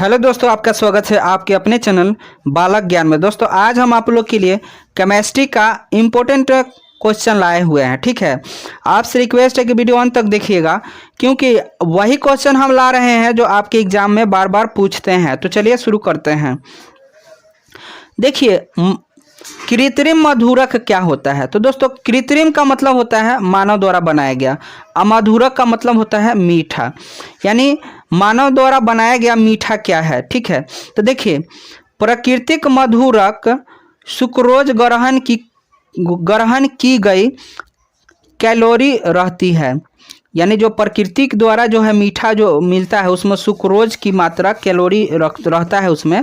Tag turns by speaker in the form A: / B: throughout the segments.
A: Hello दोस्तों, आपका स्वागत है आपके अपने चैनल बालक ज्ञान में। दोस्तों आज हम आप लोग के लिए केमिस्ट्री का इम्पोर्टेंट क्वेश्चन लाए हुए हैं। ठीक है, आपसे रिक्वेस्ट है कि वीडियो अंत तक देखिएगा, क्योंकि वही क्वेश्चन हम ला रहे हैं जो आपके एग्जाम में बार बार पूछते हैं। तो चलिए शुरू करते हैं। देखिए, कृत्रिम मधुरक क्या होता है। तो दोस्तों कृत्रिम का मतलब होता है मानव द्वारा बनाया गया, अमधुरक का मतलब होता है मीठा। यानी मानव द्वारा बनाया गया मीठा क्या है। ठीक है, तो देखिए प्राकृतिक मधुरक सुक्रोज ग्रहण की गई कैलोरी रहती है। यानी जो प्राकृतिक द्वारा जो है मीठा जो मिलता है उसमें सुक्रोज की मात्रा कैलोरी रहता है उसमें,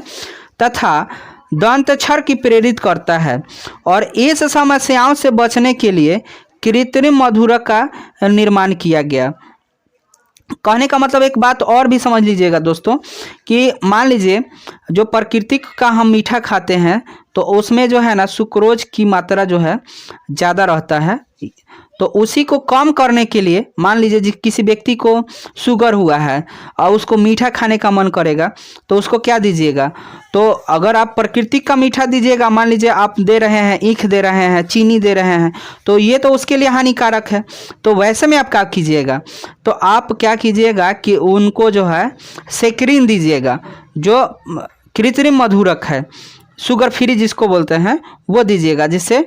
A: तथा दंत क्षरण की प्रेरित करता है। और इस समस्याओं से बचने के लिए कृत्रिम मधुरक का निर्माण किया गया। कहने का मतलब एक बात और भी समझ लीजिएगा दोस्तों, कि मान लीजिए जो प्राकृतिक का हम मीठा खाते हैं तो उसमें जो है ना सुक्रोज की मात्रा जो है ज़्यादा रहता है। तो उसी को कम करने के लिए मान लीजिए किसी व्यक्ति को शुगर हुआ है और उसको मीठा खाने का मन करेगा, तो उसको क्या दीजिएगा। तो अगर आप प्राकृतिक का मीठा दीजिएगा, मान लीजिए आप दे रहे हैं ईख दे रहे हैं, चीनी दे रहे हैं, तो ये तो उसके लिए हानिकारक है। तो वैसे में आप क्या कीजिएगा, तो आप क्या कीजिएगा कि उनको जो है सेक्रिन दीजिएगा, जो कृत्रिम मधुरक है, शुगर फ्री जिसको बोलते हैं वो दीजिएगा, जिससे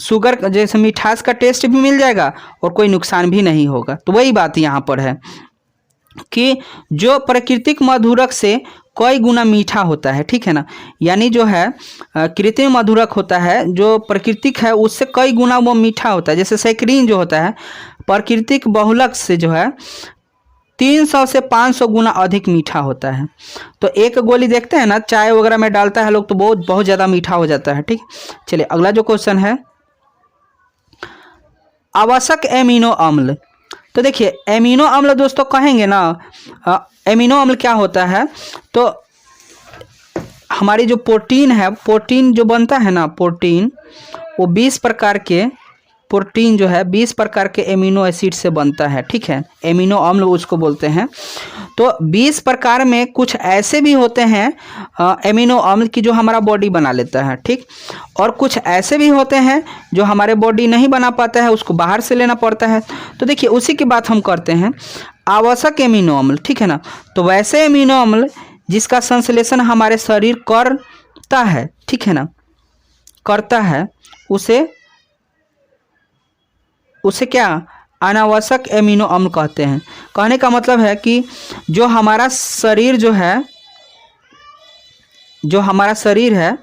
A: शुगर जैसे मिठास का टेस्ट भी मिल जाएगा और कोई नुकसान भी नहीं होगा। तो वही बात यहाँ पर है कि जो प्राकृतिक मधुरक से कई गुना मीठा होता है। ठीक है ना, यानी जो है कृत्रिम मधुरक होता है जो प्राकृतिक है उससे कई गुना वो मीठा होता है। जैसे सैकरीन जो होता है प्राकृतिक बहुलक से जो है 300 से 500 गुना अधिक मीठा होता है। तो एक गोली देखते हैं ना चाय वगैरह में डालता है लोग, तो बहुत ज़्यादा मीठा हो जाता है। ठीक, चलिए अगला जो क्वेश्चन है, आवश्यक एमिनो अम्ल। तो देखिए एमिनो अम्ल दोस्तों कहेंगे ना, एमिनो अम्ल क्या होता है, तो हमारी जो प्रोटीन है, प्रोटीन जो बनता है ना, प्रोटीन वो 20 प्रकार के प्रोटीन जो है 20 प्रकार के एमिनो एसिड से बनता है। ठीक है, एमिनो अम्ल उसको बोलते हैं। तो 20 प्रकार में कुछ ऐसे भी होते हैं एमिनो अम्ल की जो हमारा बॉडी बना लेता है। ठीक, और कुछ ऐसे भी होते हैं जो हमारे बॉडी नहीं बना पाता है, उसको बाहर से लेना पड़ता है। तो देखिए उसी की बात हम करते हैं, आवश्यक एमिनो अम्ल। ठीक है ना, तो वैसे एमिनो अम्ल जिसका संश्लेषण हमारे शरीर करता है, ठीक है ना, करता है, उसे क्या अनावश्यक एमिनो अम्ल कहते हैं। कहने का मतलब है कि जो हमारा शरीर है,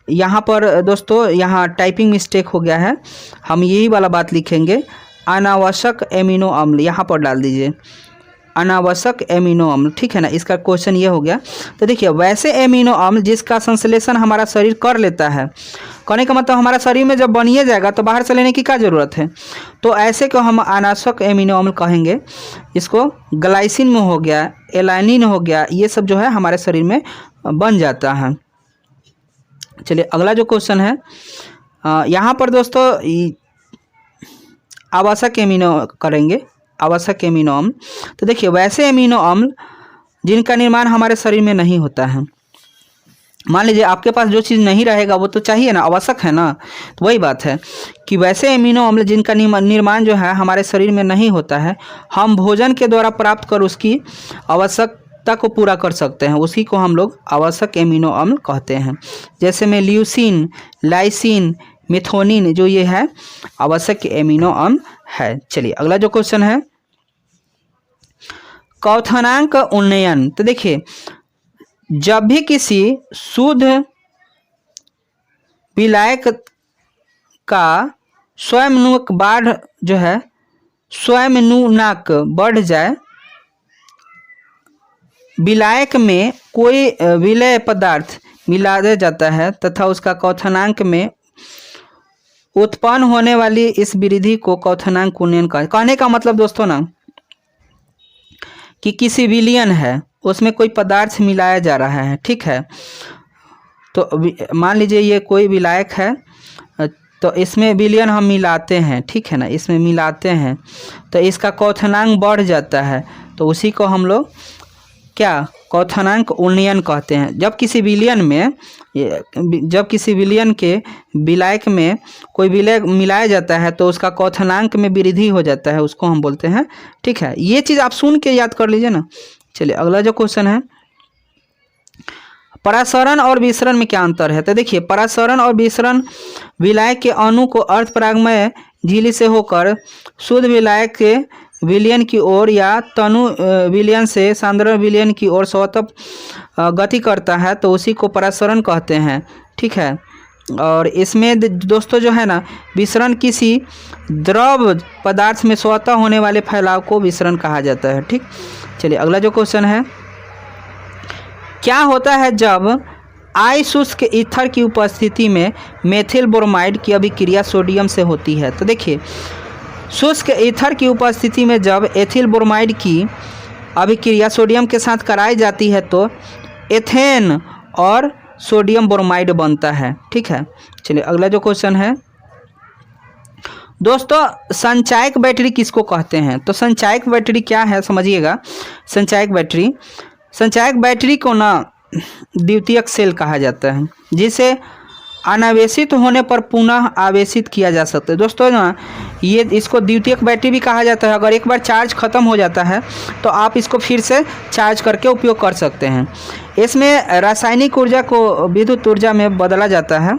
A: यहाँ पर दोस्तों यहाँ टाइपिंग मिस्टेक हो गया है, हम यही वाला बात लिखेंगे, अनावश्यक एमिनो अम्ल यहाँ पर डाल दीजिए, अनावश्यक एमिनो अम्ल। ठीक है ना, इसका क्वेश्चन ये हो गया। तो देखिए वैसे एमिनो अम्ल जिसका संश्लेषण हमारा शरीर कर लेता है, कहने का मतलब हमारा शरीर में जब बनिए जाएगा तो बाहर से लेने की क्या ज़रूरत है। तो ऐसे को हम अनावश्यक एमिनो अम्ल कहेंगे। इसको ग्लाइसिन में हो गया, एलानिन हो गया, ये सब जो है हमारे शरीर में बन जाता है। चलिए अगला जो क्वेश्चन है, यहाँ पर दोस्तों आवश्यक एमिनो करेंगे, आवश्यक एमिनो अम्ल। तो देखिए वैसे एमिनो अम्ल जिनका निर्माण हमारे शरीर में नहीं होता है। मान लीजिए आपके पास जो चीज़ नहीं रहेगा वो तो चाहिए ना, आवश्यक है ना। तो वही बात है कि वैसे एमिनो अम्ल जिनका निर्माण जो है हमारे शरीर में नहीं होता है, हम भोजन के द्वारा प्राप्त कर उसकी आवश्यकता को पूरा कर सकते हैं, उसी को हम लोग आवश्यक एमिनो अम्ल कहते हैं। जैसे में ल्यूसीन, लाइसिन, मिथोनिन, जो ये है आवश्यक एमिनो अम्ल है। चलिए अगला जो क्वेश्चन है, क्वथनांक उन्नयन। तो देखिए जब भी किसी शुद्ध विलायक का स्वयंनुक बाढ़ जो है स्वयंनुनाक बढ़ जाए, विलायक में कोई विलय पदार्थ मिला दिया जाता है तथा उसका क्वथनांक में उत्पन्न होने वाली इस वृद्धि को क्वथनांक उन्नयन का। कहने का मतलब दोस्तों ना कि किसी विलयन है उसमें कोई पदार्थ मिलाया जा रहा है। ठीक है, तो मान लीजिए ये कोई विलायक है, तो इसमें विलयन हम मिलाते हैं। ठीक है ना, इसमें मिलाते हैं तो इसका क्वथनांक बढ़ जाता है, तो उसी को हम लोग क्या क्वथनांक उन्नयन कहते हैं। जब किसी विलयन के विलायक में कोई विलय मिलाया जाता है तो उसका क्वथनांक में वृद्धि हो जाता है, उसको हम बोलते हैं। ठीक है, ये चीज़ आप सुन के याद कर लीजिए ना। चलिए अगला जो क्वेश्चन है, परासरण और विसरण में क्या अंतर है। तो देखिए, परासरण और विसरण विलायक के अणु को अर्धपरागमय झिल्ली से होकर शुद्ध विलायक के विलयन की ओर या तनु विलयन से सांद्र विलयन की ओर स्वतः गति करता है तो उसी को परासरण कहते हैं। ठीक है, और इसमें दोस्तों जो है ना, विसरण किसी द्रव पदार्थ में स्वतः होने वाले फैलाव को विसरण कहा जाता है। ठीक, चलिए अगला जो क्वेश्चन है, क्या होता है जब आई शुष्क ईथर की उपस्थिति में मेथिल ब्रोमाइड की अभिक्रिया सोडियम से होती है। तो देखिए, शुष्क ईथर की उपस्थिति में जब एथिल ब्रोमाइड की अभिक्रिया सोडियम के साथ कराई जाती है तो एथेन और सोडियम ब्रोमाइड बनता है। ठीक है, चलिए अगला जो क्वेश्चन है दोस्तों, संचायक बैटरी किसको कहते हैं। तो संचायक बैटरी क्या है समझिएगा। संचायक बैटरी को ना द्वितीयक सेल कहा जाता है, जिसे अनावेशित होने पर पुनः आवेशित किया जा सकता है। दोस्तों ना, ये इसको द्वितीयक बैटरी भी कहा जाता है। अगर एक बार चार्ज खत्म हो जाता है तो आप इसको फिर से चार्ज करके उपयोग कर सकते हैं। इसमें रासायनिक ऊर्जा को विद्युत ऊर्जा में बदला जाता है।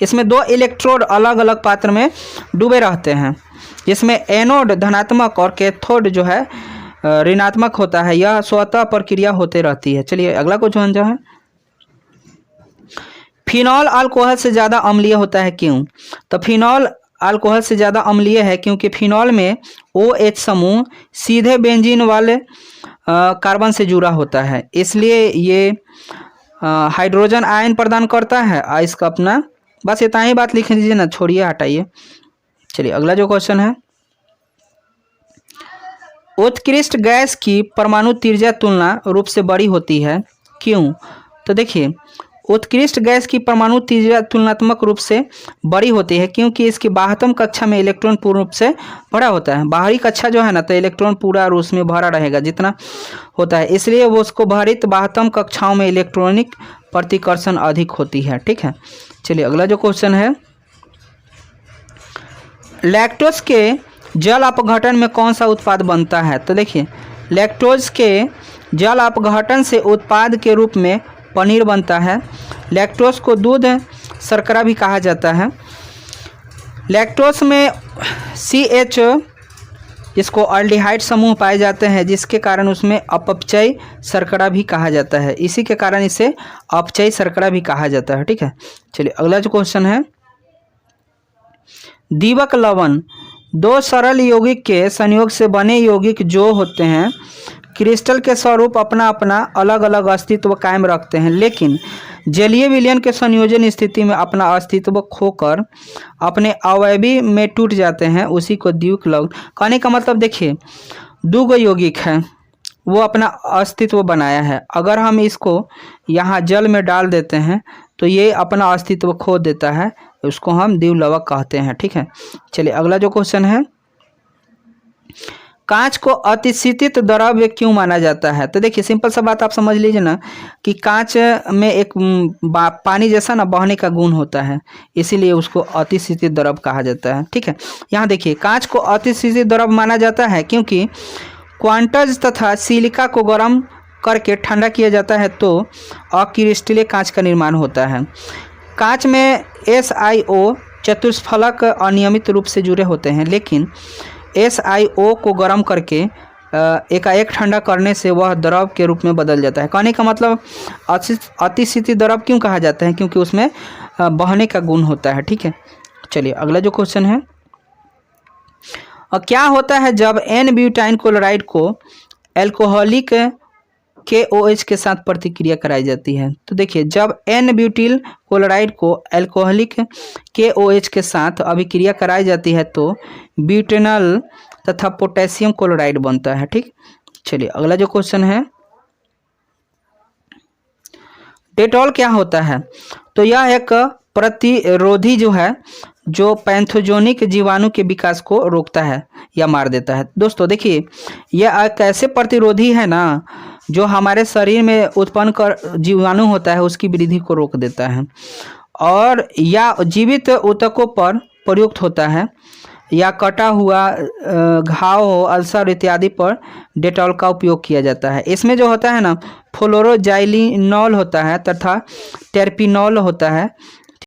A: इसमें 2 इलेक्ट्रोड अलग अलग पात्र में डूबे रहते हैं, जिसमें एनोड धनात्मक और कैथोड जो है ऋणात्मक होता है। यह स्वतः प्रक्रिया होते रहती है। चलिए अगला क्वेश्चन जो है, फिनॉल अल्कोहल से ज़्यादा अम्लीय होता है, क्यों। तो फिनॉल अल्कोहल से ज़्यादा अम्लीय है क्योंकि फिनॉल में OH समूह सीधे बेंजीन वाले कार्बन से जुड़ा होता है, इसलिए ये हाइड्रोजन आयन प्रदान करता है। इसका अपना बस इतना ही बात लिख लीजिए ना, छोड़िए हटाइए। चलिए अगला जो क्वेश्चन है, उत्कृष्ट गैस की परमाणु त्रिज्या तुलना रूप से बड़ी होती है, क्यों। तो देखिए, उत्कृष्ट गैस की परमाणु त्रिज्या तुलनात्मक रूप से बड़ी होती है क्योंकि इसकी बाह्यतम कक्षा में इलेक्ट्रॉन पूर्ण रूप से भरा होता है। बाहरी कक्षा जो है ना, तो इलेक्ट्रॉन पूरा रूप में भरा रहेगा जितना होता है, इसलिए वो उसको भारित बाह्यतम कक्षाओं में इलेक्ट्रॉनिक प्रतिकर्षण अधिक होती है। ठीक है, चलिए अगला जो क्वेश्चन है, लैक्टोज के जल अपघटन में कौन सा उत्पाद बनता है। तो देखिए, लैक्टोज के जल अपघटन से उत्पाद के रूप में पनीर बनता है। लैक्टोज को दूध शर्करा भी कहा जाता है। लैक्टोज में CH जिसको अल्डिहाइड समूह पाए जाते हैं, जिसके कारण उसमें अपचयी शर्करा भी कहा जाता है। इसी के कारण इसे अपचयी शर्करा भी कहा जाता है। ठीक है, चलिए अगला जो क्वेश्चन है, दीवक लवण 2 सरल यौगिक के संयोग से बने यौगिक जो होते हैं क्रिस्टल के स्वरूप अपना अपना अलग अलग अस्तित्व कायम रखते हैं, लेकिन जलीय विलयन के संयोजन स्थिति में अपना अस्तित्व खोकर अपने अवयवी में टूट जाते हैं, उसी को द्विक लवण कहने का मतलब। देखिए, 2 यौगिक हैं, वो अपना अस्तित्व बनाया है। अगर हम इसको यहाँ जल में डाल देते हैं तो ये अपना अस्तित्व खो देता है, उसको हम द्विलवक कहते हैं। ठीक है, चलिए अगला जो क्वेश्चन है, कांच को अतिशीतित द्रव्य क्यों माना जाता है। तो देखिए, सिंपल सा बात आप समझ लीजिए ना कि कांच में एक पानी जैसा ना बहने का गुण होता है, इसीलिए उसको अतिशीतित द्रव्य कहा जाता है। ठीक है, यहाँ देखिए, कांच को अतिशीतित द्रव्य माना जाता है क्योंकि क्वांटज तथा सिलिका को गर्म करके ठंडा किया जाता है तो अक्रिस्टलीय कांच का निर्माण होता है। कांच में SiO चतुष्फलक अनियमित रूप से जुड़े होते हैं, लेकिन SiO को गर्म करके एकाएक ठंडा करने से वह द्रव के रूप में बदल जाता है। कहने का मतलब अतिशीतित द्रव क्यों कहा जाता है, क्योंकि उसमें बहने का गुण होता है। ठीक है, चलिए अगला जो क्वेश्चन है, क्या होता है जब N-ब्यूटाइन क्लोराइड को एल्कोहलिक KOH के साथ प्रतिक्रिया कराई जाती है। तो देखिए, जब N-ब्यूटिल क्लोराइड को एल्कोहलिक KOH के साथ अभिक्रिया कराई जाती है तो ब्यूटेनॉल तथा पोटेशियम क्लोराइड बनता है। ठीक, चलिए अगला जो क्वेश्चन है, डेटॉल क्या होता है। तो यह एक प्रतिरोधी जो है जो पैथोजेनिक जीवाणु के विकास को रोकता है या मार देता है। दोस्तों देखिए, यह एक ऐसे प्रतिरोधी है ना जो हमारे शरीर में उत्पन्न कर जीवाणु होता है उसकी वृद्धि को रोक देता है, और या जीवित ऊतकों पर प्रयुक्त होता है, या कटा हुआ घाव हो, अल्सर इत्यादि पर डेटॉल का उपयोग किया जाता है। इसमें जो होता है ना फ्लोरोजाइलिनॉल होता है तथा टेर्पिनॉल होता है,